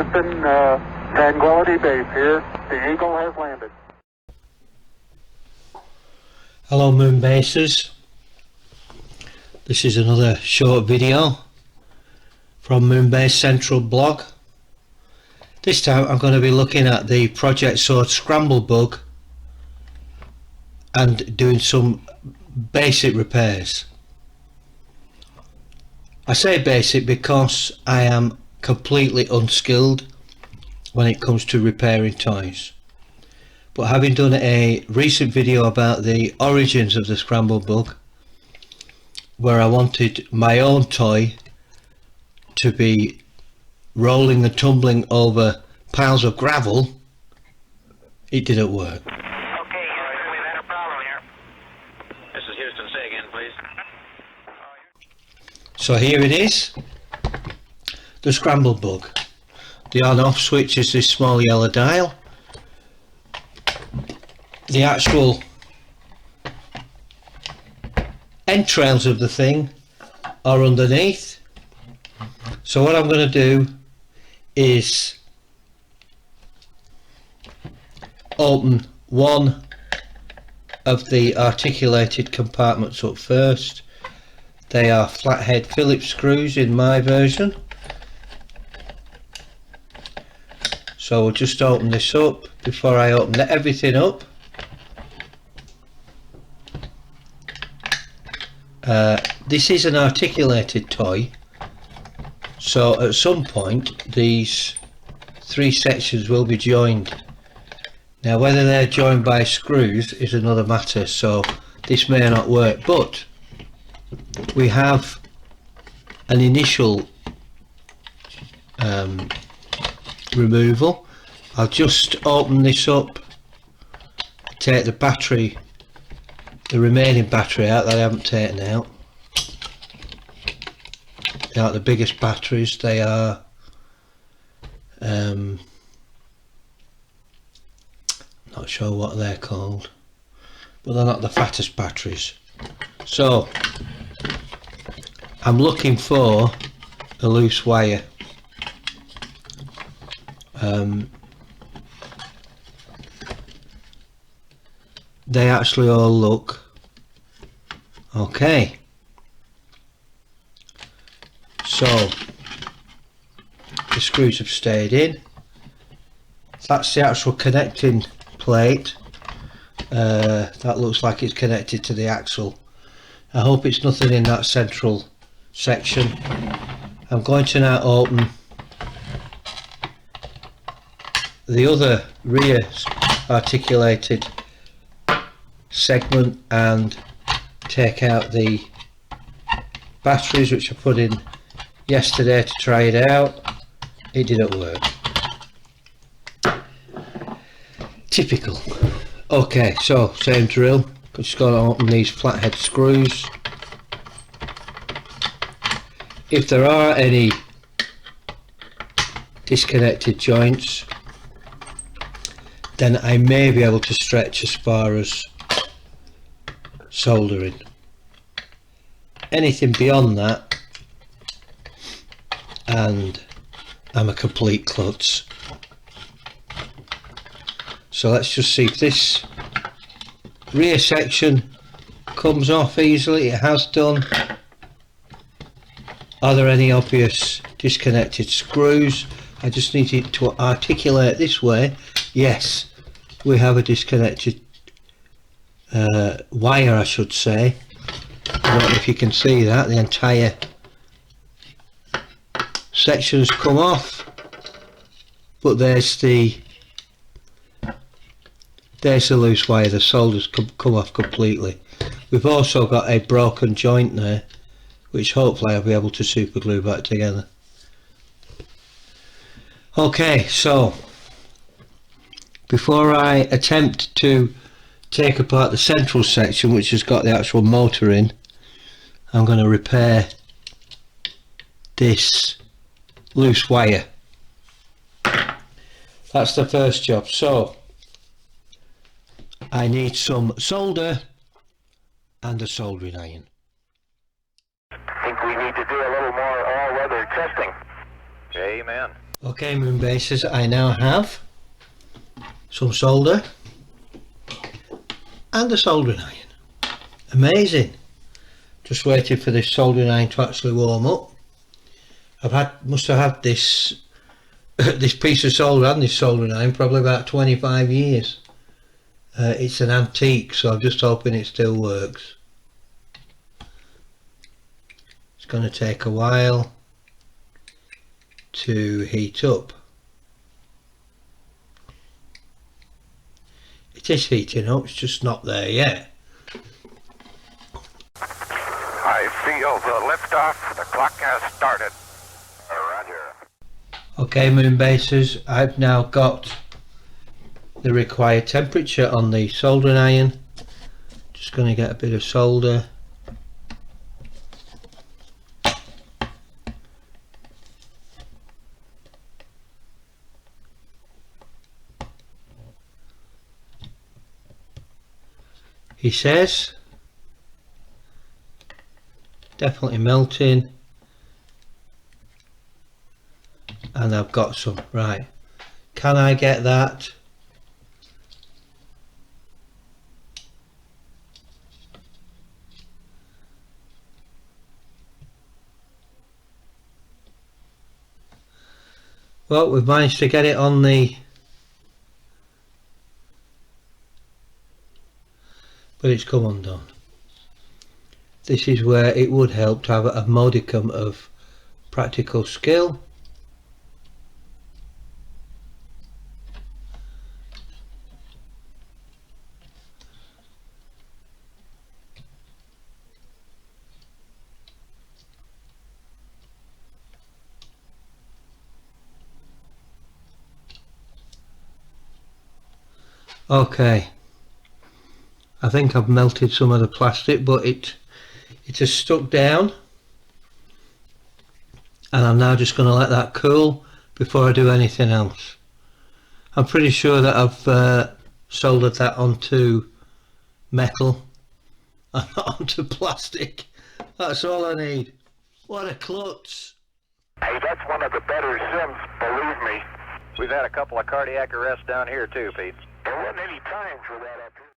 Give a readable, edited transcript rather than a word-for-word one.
Houston, Tranquility Base here. The Eagle has landed. Hello Moon Basers. This is another short video from Moonbase Central blog. This time I'm going to be looking at the Project SWORD Scramble Bug and doing some basic repairs. I say basic because I am completely unskilled when it comes to repairing toys. But having done a recent video about the origins of the Scramble Bug, where I wanted my own toy to be rolling and tumbling over piles of gravel, it didn't work. Okay, Houston, we've had a problem here. This is Houston. Say again, please. So here it is, the Scramble Bug. The on-off switch is this small yellow dial. The actual entrails of the thing are underneath. So what I'm going to do is open one of the articulated compartments up first. They are flathead Phillips screws in my version. So we'll just open this up before I open everything up. This is an articulated toy, so at some point these three sections will be joined. Now whether they're joined by screws is another matter, so this may not work, but we have an initial removal. I'll just open this up, take the battery, the remaining battery out that I haven't taken out. They are the biggest batteries. They are not sure what they're called, but they're not the fattest batteries. So I'm looking for a loose wire. They actually all look okay. So the screws have stayed in. That's the actual connecting plate. That looks like it's connected to the axle. I hope it's nothing in that central section. I'm going to now open the other rear articulated segment and take out the batteries, which I put in yesterday to try it out. It didn't work. Typical. Okay, so same drill. Just got to open these flathead screws. If there are any disconnected joints, then I may be able to stretch as far as soldering. Anything beyond that and I'm a complete klutz. So let's just see if this rear section comes off easily. It has done. Are there any obvious disconnected screws? I just need it to articulate this way. Yes, we have a disconnected wire, I should say. I don't know if you can see that. The entire section has come off, but there's the loose wire. The solder's come off completely. We've also got a broken joint there, which hopefully I'll be able to super glue back together. Okay, so before I attempt to take apart the central section, which has got the actual motor in, I'm going to repair this loose wire. That's the first job. So I need some solder and a soldering iron. I think we need to do a little more all-weather testing. Amen. Okay, Moonbasers, I now have some solder and a soldering iron. Amazing. Just waiting for this soldering iron to actually warm up. Must have had this this piece of solder and this soldering iron probably about 25 years. It's an antique, so I'm just hoping it still works. It's going to take a while to heat up. It is heating up, it's just not there yet. I feel the liftoff. The clock has started. Roger. Okay, Moonbasers, I've now got the required temperature on the soldering iron. Just going to get a bit of solder. He says definitely melting, and I've got some. Right, can I get that? Well, we've managed to get it on the, but it's come undone. This is where it would help to have a modicum of practical skill. Okay, I think I've melted some of the plastic, but it has stuck down, and I'm now just going to let that cool before I do anything else. I'm pretty sure that I've soldered that onto metal and not onto plastic. That's all I need. What a klutz. Hey, that's one of the better sims, believe me. We've had a couple of cardiac arrests down here too, Pete. There wasn't any time for that up